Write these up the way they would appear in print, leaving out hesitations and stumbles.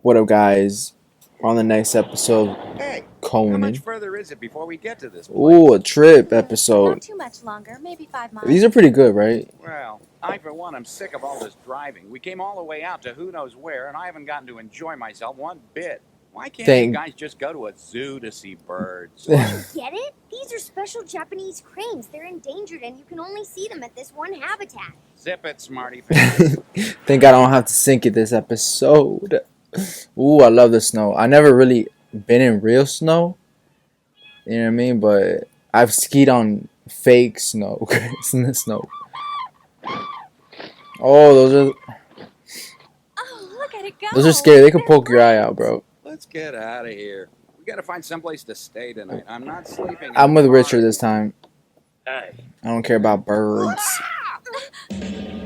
What up, guys? We're on the next episode of Hey, how much Conan. further is it before we get to this Ooh, a place? trip Not episode. too much longer, maybe 5 miles. These are pretty good, right? Well, I for one am sick of all this driving. We came all the way out to who knows where, and I haven't gotten to enjoy myself one bit. Why can't you Thank. guys just go to a zoo to see birds? Get it? These are special Japanese cranes. They're endangered and you can only see them at this one habitat. Zip it, smarty pants. Thank God I don't have to sync it this episode. Ooh, I love the snow. I never really been in real snow. You know what I mean? But I've skied on fake snow. It's in the snow. Oh, Oh, look at it go. those are scary. They could poke your eye out, bro. Let's get out of here. We gotta find someplace to stay tonight. I'm not sleeping. I'm with Richard this time. Hey, I don't care about birds.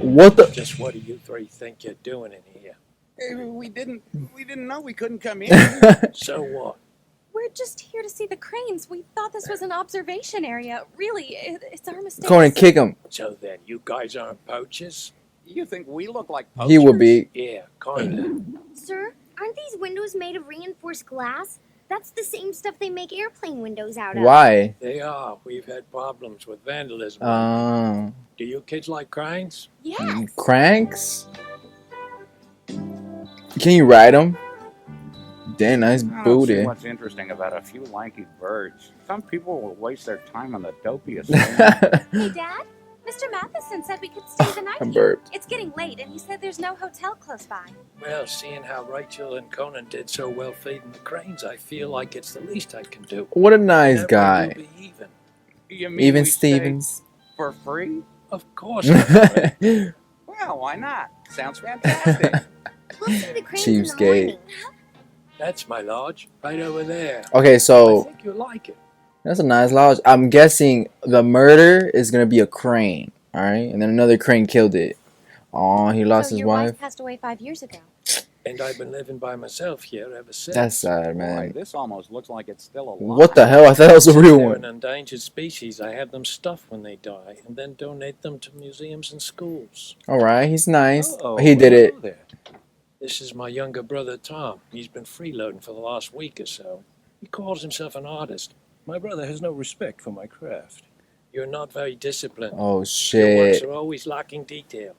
What the? just what do you three think you're doing in here? Hey, we didn't know we couldn't come in. So what? We're just here to see the cranes. We thought this was an observation area. Really, it's our mistake. Conan, kick him. So then, you guys aren't poachers? You think we look like poachers? He would be. Yeah, kinda. Sir, aren't these windows made of reinforced glass? That's the same stuff they make airplane windows out of. Why? They are. We've had problems with vandalism. Oh. Do you kids like cranes? Yes. Cranks? Can you ride them? Damn, nice I don't see booty. what's interesting about a few lanky birds. Some people will waste their time on the dopiest thing. Hey, Dad. Mr. Matheson said we could stay the night I here. burped. It's getting late, and he said there's no hotel close by. Well, seeing how Rachel and Conan did so well feeding the cranes, I feel like it's the least I can do. What a nice That way guy. we'll be even. You mean Even we stay Stevens. for free? Of course not. Well, why not? Sounds fantastic. We'll see the cranes in the Cheapskate. morning. That's my lodge, right over there. Okay, I so think you'll like it. that's a nice lodge. I'm guessing the murder is gonna be a crane, all right? And then another crane killed it. Oh, he lost so his your wife. passed away 5 years ago. And I've been living by myself here ever since. That's sad, Boy, man. this almost looks like it's still alive. What the hell? I thought that was a real They're an one. endangered species. I have them stuffed when they die and then donate them to museums and schools. All right, he's nice. Uh-oh, He did hello it. there. This is my younger brother, Tom. He's been freeloading for the last week or so. He calls himself an artist. My brother has no respect for my craft. You're not very disciplined. Oh Your works shit. are always lacking detail.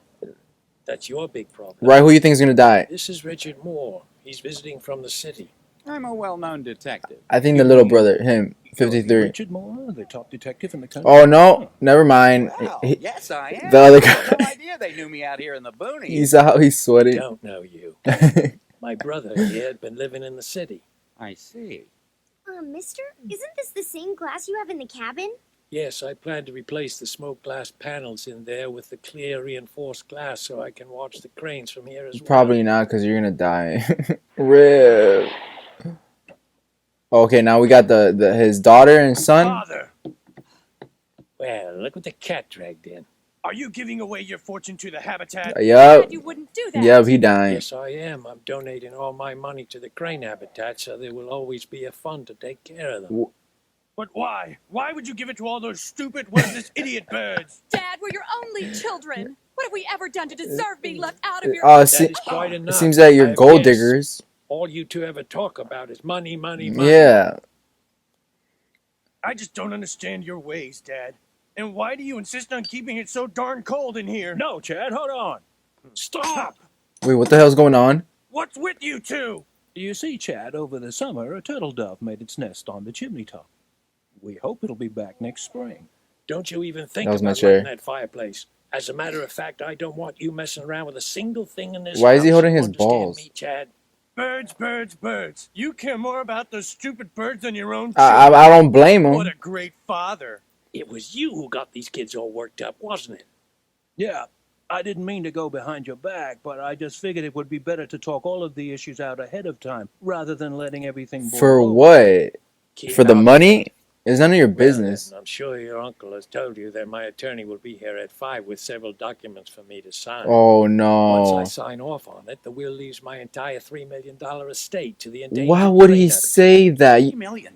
That's your big problem. Right, who you think's gonna die? This is Richard Moore. He's visiting from the city. I'm a well-known detective. I think the little brother, him, 53. Richard Moore, the top detective in the country. Oh no, never mind. Well, He- yes, I am. the other I had guy- no idea they knew me out here in the boonies. He's out. He's I sweating. don't know you. My brother here had been living in the city. I see. Mister, isn't this the same glass you have in the cabin? Yes, I plan to replace the smoke glass panels in there with the clear reinforced glass so I can watch the cranes from here as well. Probably not, because you're gonna die. Rip. Okay, now we got the his daughter and son. Father, Well, look what the cat dragged in. are you giving away your fortune to the habitat? Yup. Dad, you wouldn't do that. Yup, he dying. Yes, I am. I'm donating all my money to the crane habitat so there will always be a fund to take care of them. But why? Why would you give it to all those stupid, worthless idiot birds? Dad, we're your only children. What have we ever done to deserve being left out of your... Oh, That is quite it enough. seems that you're I gold guess diggers. All you two ever talk about is money, money, money. Yeah. I just don't understand your ways, Dad. And why do you insist on keeping it so darn cold in here? No, Chad, hold on. Stop! Wait, what the hell's going on? What's with you two? You see, Chad, over the summer, a turtle dove made its nest on the chimney top. We hope it'll be back next spring. Don't you even think That was my about chair. lighting that fireplace. As a matter of fact, I don't want you messing around with a single thing in this Why is he house. holding You his understand balls? me, Chad? Birds, birds, birds. You care more about those stupid birds than your own I children. I don't blame What him. a great father. It was you who got these kids all worked up, wasn't it? Yeah, I didn't mean to go behind your back, but I just figured it would be better to talk all of the issues out ahead of time, rather than letting everything boil For over. what? Keep For the out. money? It's none of your Well, business. then, I'm sure your uncle has told you that my attorney will be here at 5 with several documents for me to sign. Oh Once no. I sign off on it, the will leaves my entire $3 million estate to the endangered Why would crane he habitat. say that? $3 million.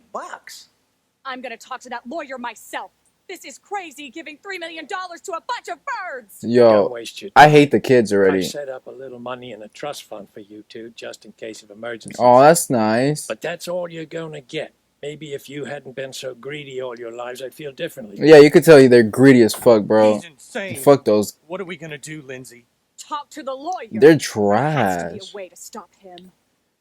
I'm going to talk to that lawyer myself. This is crazy, giving $3 million to a bunch of birds. Don't Yo, waste your I time. hate the kids I already. set up a little money in a trust fund for you two, just in case of emergencies. Oh, that's nice. But that's all you're gonna get. Maybe if you hadn't been so greedy all your lives, I'd feel differently. Yeah, you could tell you they're greedy as fuck, bro. He's insane. Fuck those. What are we gonna do, Lindsay? Talk to the lawyer. They're There has to be trash. a way to stop him.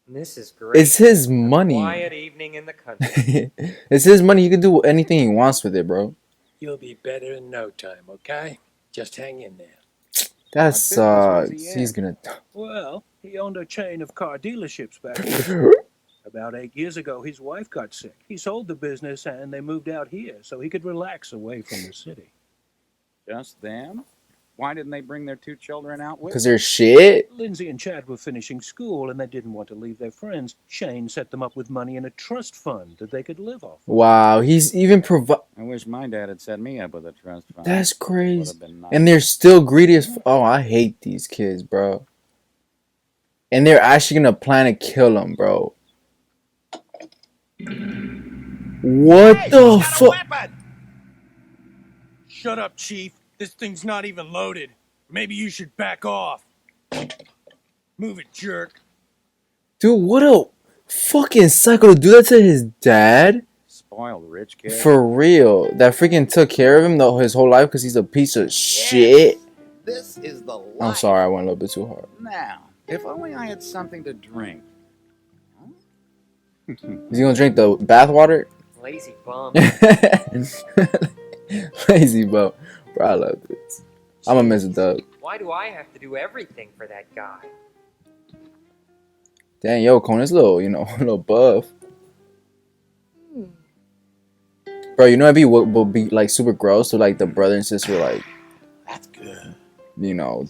This is great. It's his A money. quiet evening in the country. It's his money. He can do anything he wants with it, bro. You'll be better in no time, okay? Just hang in there. That What business was he sucks. in? He's gonna. Well, he owned a chain of car dealerships back then. About 8 years ago, his wife got sick. He sold the business and they moved out here so he could relax away from the city. Just them? Why didn't they bring their 2 children out with Cause they're shit. Lindsay and Chad were finishing school and they didn't want to leave their friends. Shane set them up with money in a trust fund that they could live off. Wow, he's even provide. I wish my dad had set me up with a trust fund. That's Would crazy. have been nice. And they're still greedy as. Oh, I hate these kids, bro. And they're actually gonna plan to kill him, bro. What Hey, the he's got a fuck? weapon! Shut up, Chief. This thing's not even loaded. Maybe you should back off. Move it, jerk. Dude, what a fucking psycho to do that to his dad? Spoiled rich kid. For real. That freaking took care of him his whole life because he's a piece of shit. This is the life. I'm sorry, I went a little bit too hard. Now, if only I had something to drink. Is he gonna drink the bath water? Lazy bum. Lazy bum. Bro, I love this. I'm gonna miss a dub. Why do I have to do everything for that guy? Dang, yo, Conan's a little, a little buff. Bro, it'd be what would be like super gross to like the brother and sister like, That's good.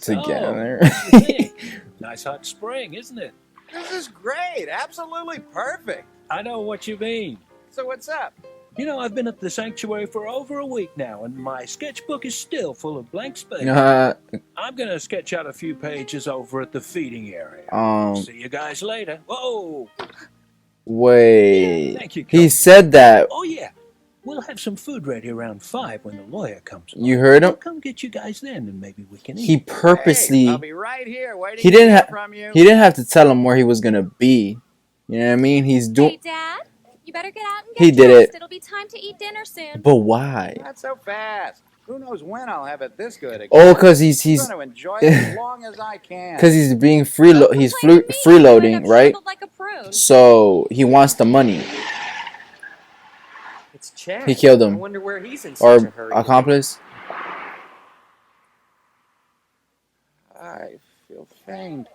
together. What do you think? Nice hot spring, isn't it? This is great. Absolutely perfect. I know what you mean. So what's up? You know, I've been at the sanctuary for over a week now, and my sketchbook is still full of blank space. I'm gonna sketch out a few pages over at the feeding area. See you guys later. Whoa! Wait. Thank you, He Conan. said that. Oh yeah, we'll have some food ready around 5 when the lawyer comes. You heard I'll him? come get you guys then, and maybe we can eat. He purposely. Hey, I'll be right here waiting He didn't to hear have. from you. He didn't have to tell him where he was gonna be. You know what I mean? He's Hey, doing. Dad, you better get out and He get did dressed. it. It'll be time to eat dinner soon. But why? Not so fast. Who knows when I'll have it this good again. Oh, cause he's I'm going to enjoy it as long as I can. because he's being he's Complain to me, you end freeloading, up right? shriveled like a prune. So he wants the money. It's Chad. He killed him. I wonder where he's in such a Or hurry. accomplice. I feel faint.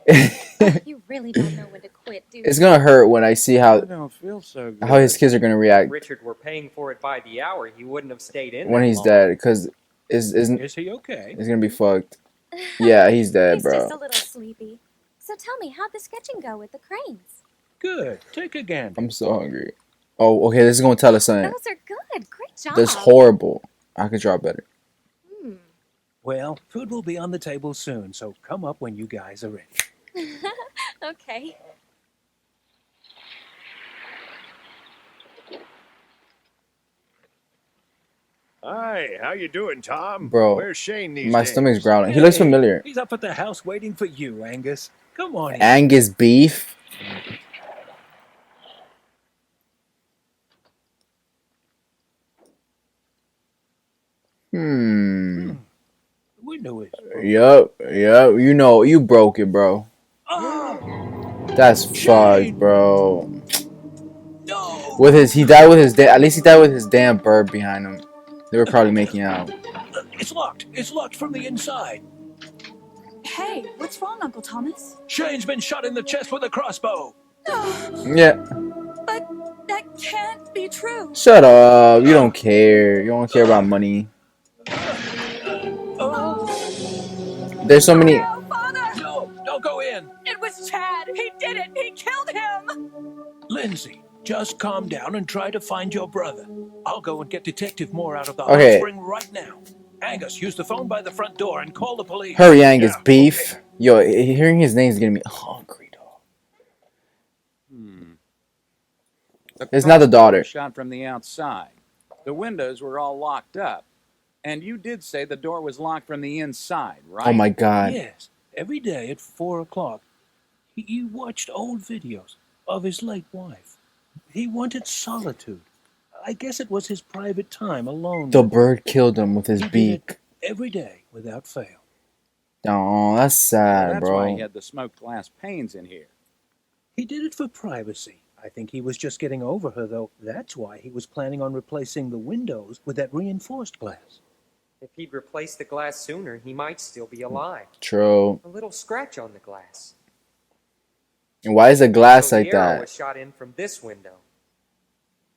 You really don't know when to quit, do you? It's gonna hurt when I see I how don't feel so good. his kids are gonna If react Richard were paying for it by the hour, he wouldn't have stayed in when that he's long. dead. Cause it's Is he okay? gonna be fucked. Yeah, he's dead, He's bro. just a little sleepy. So tell me, how'd the sketching go with the cranes? Good. Take a gander. I'm so hungry. Oh, okay. This is gonna tell us something. Those are good. Great job. That's horrible. I could draw better. Hmm. Well, food will be on the table soon, so come up when you guys are ready. Okay. Hi, how you doing, Tom? Bro, Where's Shane these My days? stomach's growling. He looks Hey, familiar. He's up at the house waiting for you, Angus. Come on in. Angus beef. The window is. Yup. You broke it, bro. Oh, That's Shane! fucked, bro. no! He died with his at least he died with his damn bird behind him. They were probably making out. It's locked. It's locked from the inside. Hey, what's wrong, Uncle Thomas? Shane's been shot in the chest with a crossbow. Yeah. But that can't be true. Shut up. You don't care. You don't care about money. Oh, There's so many. No, Father! no! Don't go in. It was Chad. He did it. He killed him. Lindsay, just calm down and try to find your brother. I'll go and get Detective Moore out of the Okay. hot spring right now. Angus, use the phone by the front door and call the police. Hurry, Angus Yeah, beef. Yo, hearing his name is getting me hungry, dog. The It's not the crossbow daughter. was shot from the outside. The windows were all locked up. And you did say the door was locked from the inside, right? Oh my god. Yes, every day at 4 o'clock. He watched old videos of his late wife. He wanted solitude. I guess it was his private time alone. The bird killed him with his He did beak. it every day without fail. Oh, that's sad, That's bro. why he had the smoked glass panes in here. He did it for privacy. I think he was just getting over her, though. That's why he was planning on replacing the windows with that reinforced glass. If he'd replaced the glass sooner, he might still be alive. True. A little scratch on the glass. And why is the glass So like the arrow that? was shot in from this window.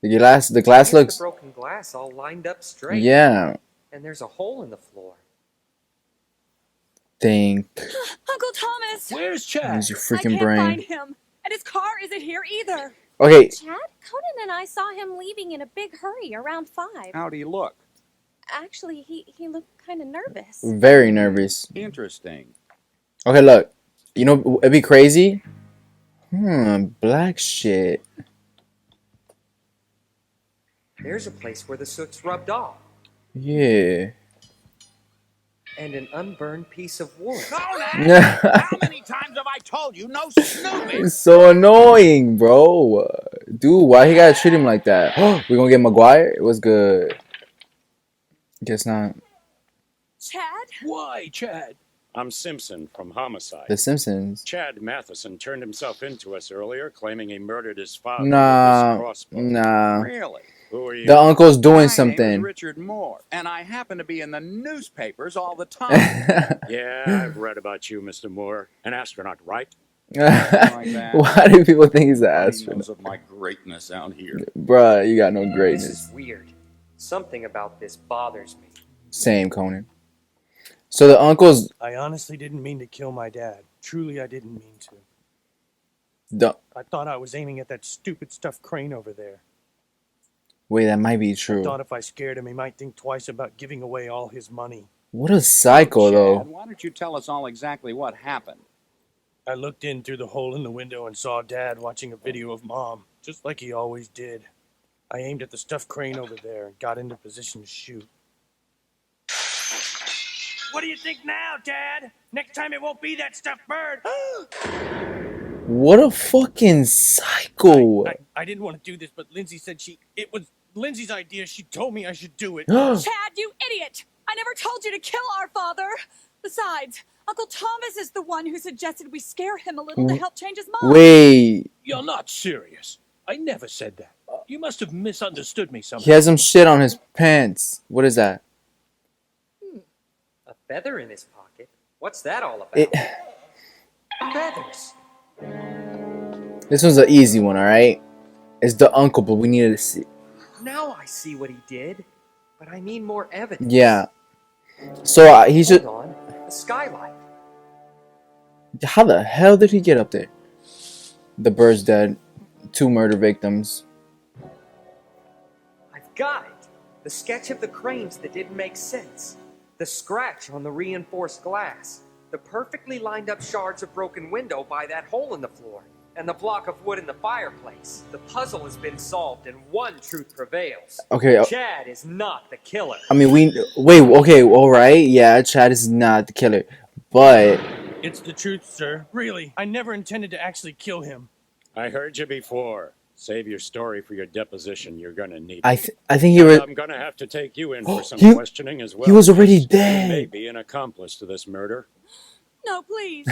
The glass Here's looks. the broken glass all lined up straight. Yeah. And there's a hole in the floor. Think. Uncle Thomas! Where's Chad? Use your I freaking can't brain. find him. And his car isn't here either. Okay. Chad? Conan and I saw him leaving in a big hurry around 5. How'd he look? Actually, he looked kind of nervous. Very nervous. Interesting. Okay, look. You know, it'd be crazy. Black shit. There's a place where the soot's rubbed off. Yeah. And an unburned piece of wood. Conan! How many times have I told you no snooping? It's so annoying, bro. Dude, why he gotta treat him like that? We gonna get McGuire? It was good. Guess not. Chad? Why, Chad? I'm Simpson from Homicide. The Simpsons. Chad Matheson turned himself in to us earlier, claiming he murdered his father with Nah. his crossbow. Nah. Really? Who are you? The uncle's doing My name is something. Richard Moore, and I happen to be in the newspapers all the time. Yeah, I've read about you, Mr. Moore. An astronaut, right? that. Why do people think he's an Nobody astronaut? knows of my greatness out here. Bruh, you got no This greatness. is weird. Something about this bothers me. Same, Conan. So the uncle's. I honestly didn't mean to kill my dad. Truly, I didn't mean to. The, I thought I was aiming at that stupid stuffed crane over there. wait, that might be I true. thought if I scared him, he might think twice about giving away all his money. What a psycho, Chad, though. why don't you tell us all exactly what happened? I looked in through the hole in the window and saw Dad watching a video of Mom, just like he always did. I aimed at the stuffed crane over there and got into position to shoot. What do you think now, Dad? Next time it won't be that stuffed bird. What a fucking psycho. I didn't want to do this, but Lindsay said it was Lindsay's idea. She told me I should do it. Chad, you idiot! I never told you to kill our father. Besides, Uncle Thomas is the one who suggested we scare him a little to help change his mind. Wait. You're not serious. I never said that. You must have misunderstood me somehow. He has some shit on his pants. What is that? A feather in his pocket? What's that all about? It, Feathers. this one's an easy one, alright? It's the uncle, but we needed to see. Now I see what he did. But I need more evidence. Yeah. So he should. Hold on. A skylight. How the hell did he get up there? The bird's dead. 2 murder victims. I've got it. The sketch of the cranes that didn't make sense. The scratch on the reinforced glass. The perfectly lined up shards of broken window by that hole in the floor. And the block of wood in the fireplace. The puzzle has been solved and one truth prevails. Okay. Chad is not the killer. I mean, wait. Okay. All right. Yeah, Chad is not the killer, but It's the truth, sir. Really, I never intended to actually kill him. I heard you before. Save your story for your deposition. You're gonna need it. I think he was. I'm gonna have to take you in for some He- questioning as well. he was already You may dead. be an accomplice to this murder. No, please.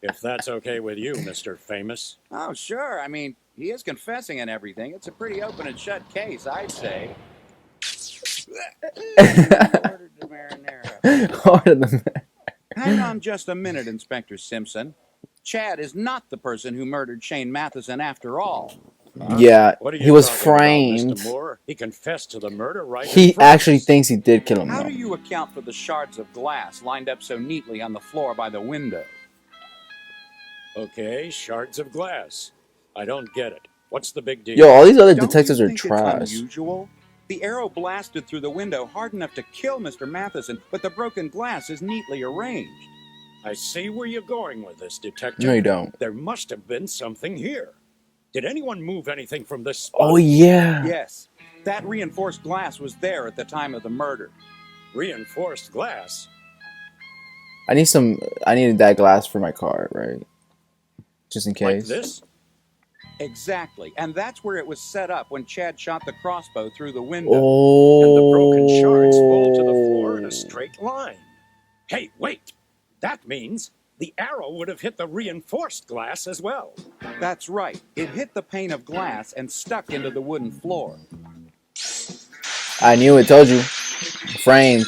If that's okay with you, Mr. Famous. Oh, sure. I mean, he is confessing and everything. It's a pretty open and shut case, I'd say. Ordered the marinara. Order the man. Hang on just a minute, Inspector Simpson. Chad is not the person who murdered Shane Matheson after all. Yeah, What are you he was talking about, framed. Mr. Moore? He confessed to the murder right in He front of actually us. thinks he did kill him. How Though. do you account for the shards of glass lined up so neatly on the floor by the window? Okay, shards of glass. I don't get it. What's the big deal? Yo, all these other Don't detectives you are think trash. It's unusual? The arrow blasted through the window hard enough to kill Mr. Matheson, but the broken glass is neatly arranged. I see where you're going with this, detective. No, you don't. There must have been something here. Did anyone move anything from this spot? Oh yeah. Yes, that reinforced glass was there at the time of the murder. Reinforced glass? I needed that glass for my car, right? Just in Like case. this? Exactly. And that's where it was set up when Chad shot the crossbow through the window. Oh. And the broken shards fall to the floor in a straight line. Hey, wait! That means the arrow would have hit the reinforced glass as well. That's right. It hit the pane of glass and stuck into the wooden floor. I knew it. Told you. Framed.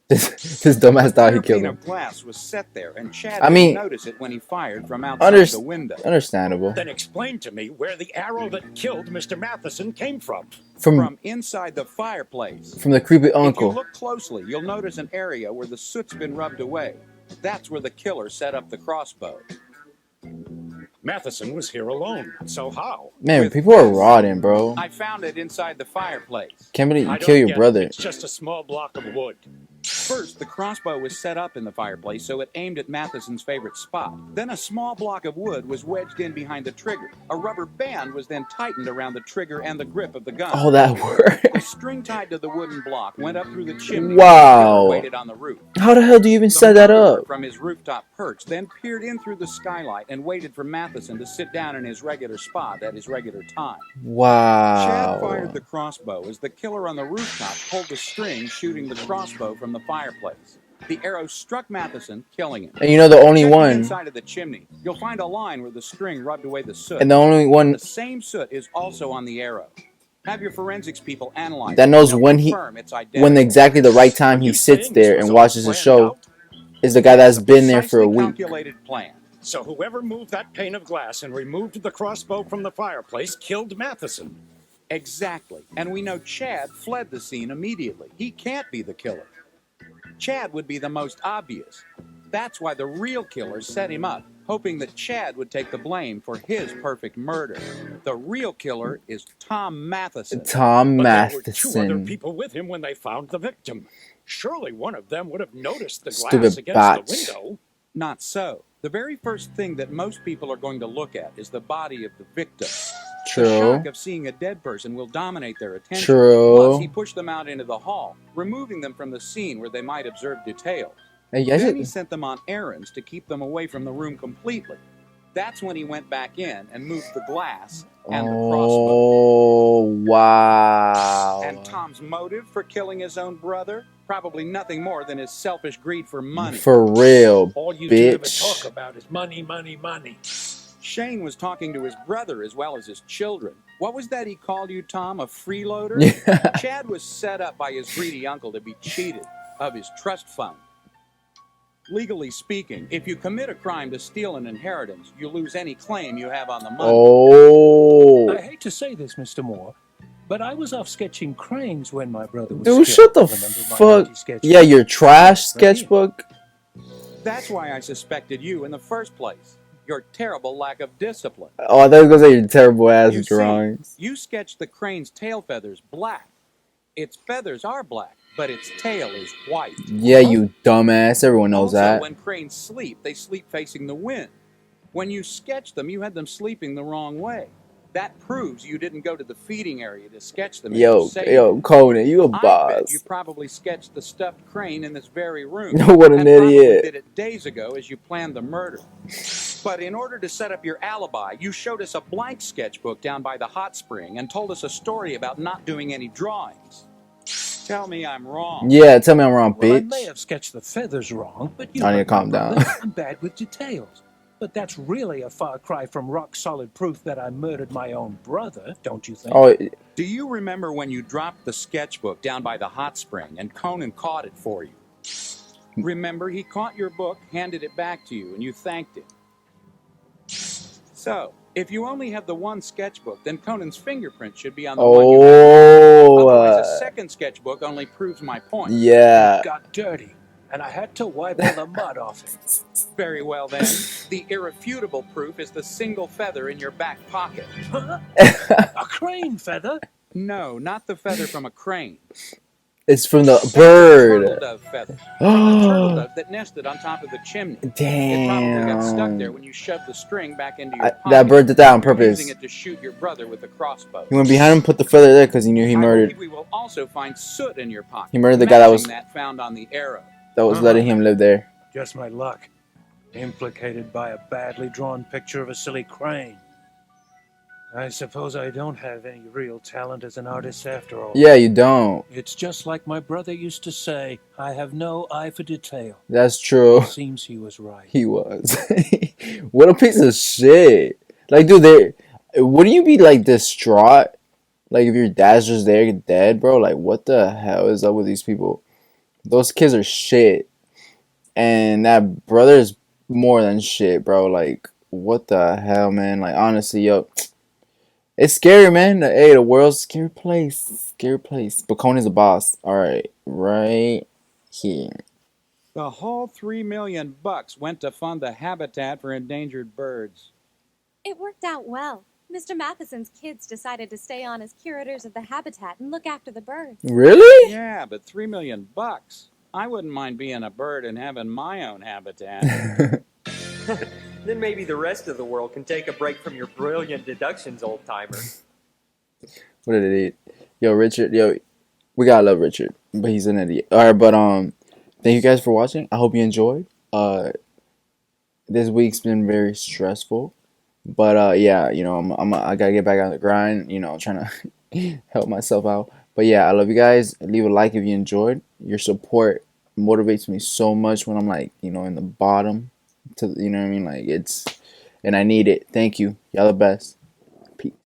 This dumbass thought he killed pane him. of glass was set there, and Chad I mean, didn't notice it when he fired from outside the window. Understandable. Then explain to me where the arrow that killed Mr. Matheson came from. From inside the fireplace. From the creepy uncle. If you look closely, you'll notice an area where the soot's been rubbed away. That's where the killer set up the crossbow. Matheson was here alone, so how? Man, people are rotting, bro. I found it inside the fireplace. Can't believe you kill your brother. It's just a small block of wood. First, the crossbow was set up in the fireplace so it aimed at Matheson's favorite spot. Then a small block of wood was wedged in behind the trigger. A rubber band was then tightened around the trigger and the grip of the gun. Oh, that worked. The string tied to the wooden block went up through the chimney. Wow. And waited on the roof. How the hell do you even set that up? From his rooftop perch, then peered in through the skylight and waited for Matheson to sit down in his regular spot at his regular time. Wow. Chad fired the crossbow as the killer on the rooftop pulled the string, shooting the crossbow from the fireplace. The arrow struck Matheson, killing him. And you know the only one. Inside of the chimney, you'll find a line where the string rubbed away the soot. And the only one. The same soot is also on the arrow. Have your forensics people analyze that knows it. when exactly the right time he sits there and watches the show is the guy that's been there for a week. Calculated plan. So whoever moved that pane of glass and removed the crossbow from the fireplace killed Matheson. Exactly. And we know Chad fled the scene immediately. He can't be the killer. Chad would be the most obvious. That's why the real killer set him up, hoping that Chad would take the blame for his perfect murder. The real killer is Tom Matheson. Tom Matheson. But there were two other people with him when they found the victim. Surely one of them would have noticed the glass against the window. Not so. The very first thing that most people are going to look at is the body of the victim. True. The shock of seeing a dead person will dominate their attention. True. Plus, he pushed them out into the hall, removing them from the scene where they might observe details. Then he sent them on errands to keep them away from the room completely. That's when he went back in and moved the glass and the crossbow. Oh, wow. And Tom's motive for killing his own brother? Probably nothing more than his selfish greed for money. For real, All you bitch. ever talk about is money, money, money. Shane was talking to his brother as well as his children. What was that he called you, Tom? A freeloader? Yeah. Chad was set up by his greedy uncle to be cheated of his trust fund. Legally speaking, if you commit a crime to steal an inheritance, you lose any claim you have on the money. Oh. I hate to say this, Mr. Moore, but I was off sketching cranes when my brother was Dude, killed. shut the fuck. Yeah, your trash sketchbook. That's why I suspected you in the first place. Your terrible lack of discipline. Oh, I thought you were going to say your terrible ass drawings. You sketched the crane's tail feathers black. Its feathers are black, but its tail is white. Yeah, you dumbass. Everyone knows that. When cranes sleep, they sleep facing the wind. When you sketched them, you had them sleeping the wrong way. That proves you didn't go to the feeding area to sketch them. Yo, Conan, you a boss. I bet you probably sketched the stuffed crane in this very room. What an idiot. Did it days ago as you planned the murder. But in order to set up your alibi, you showed us a blank sketchbook down by the hot spring and told us a story about not doing any drawings. Tell me I'm wrong. Yeah, tell me I'm wrong, bitch. Well, I may have sketched the feathers wrong, but you I need to calm down. I'm bad with details. But that's really a far cry from rock-solid proof that I murdered my own brother, don't you think? Oh, do you remember when you dropped the sketchbook down by the hot spring and Conan caught it for you? Remember, he caught your book, handed it back to you, and you thanked him. So, if you only have the one sketchbook, then Conan's fingerprint should be on the one you have. Otherwise, a second sketchbook only proves my point. Yeah. It got dirty, and I had to wipe all the mud off it. Very well, then. The irrefutable proof is the single feather in your back pocket. Huh? A crane feather? No, not the feather from a crane. It's from the That's a turtle bird. dove feather from the turtle dove that nested on top of the chimney. It probably got stuck there Damn. when you shoved the string back into your That pocket bird did that on after using purpose. it to shoot your brother with a crossbow. He went behind him, put the feather there because he knew he I murdered. believe we will also find soot in your pocket, He murdered the guy matching that found on the arrow. that was letting him live there. Just my luck. Implicated by a badly drawn picture of a silly crane. I suppose I don't have any real talent as an artist after all. Yeah, you don't. It's just like my brother used to say, I have no eye for detail. That's true. It seems he was right. He was. What a piece of shit. Like, dude, wouldn't you be like distraught? Like, if your dad's just there dead, bro? Like, what the hell is up with these people? Those kids are shit. And that brother is more than shit, bro. Like, what the hell, man? Like, honestly, yo. It's scary, man. Hey, the world's a scary place. Scary place. But Conan's a boss. Alright. Right here. The whole $3 million went to fund the habitat for endangered birds. It worked out well. Mr. Matheson's kids decided to stay on as curators of the habitat and look after the birds. Really? Yeah, but $3 million. I wouldn't mind being a bird and having my own habitat. Then maybe the rest of the world can take a break from your brilliant deductions, old timer. What did it eat? Yo, Richard. Yo, we gotta love Richard, but he's an idiot. All right, but thank you guys for watching. I hope you enjoyed. This week's been very stressful, but yeah, you know, I gotta get back on the grind. You know, trying to help myself out. But yeah, I love you guys. Leave a like if you enjoyed. Your support motivates me so much when I'm like, you know, in the bottom. You know what I mean? Like and I need it. Thank you. Y'all the best.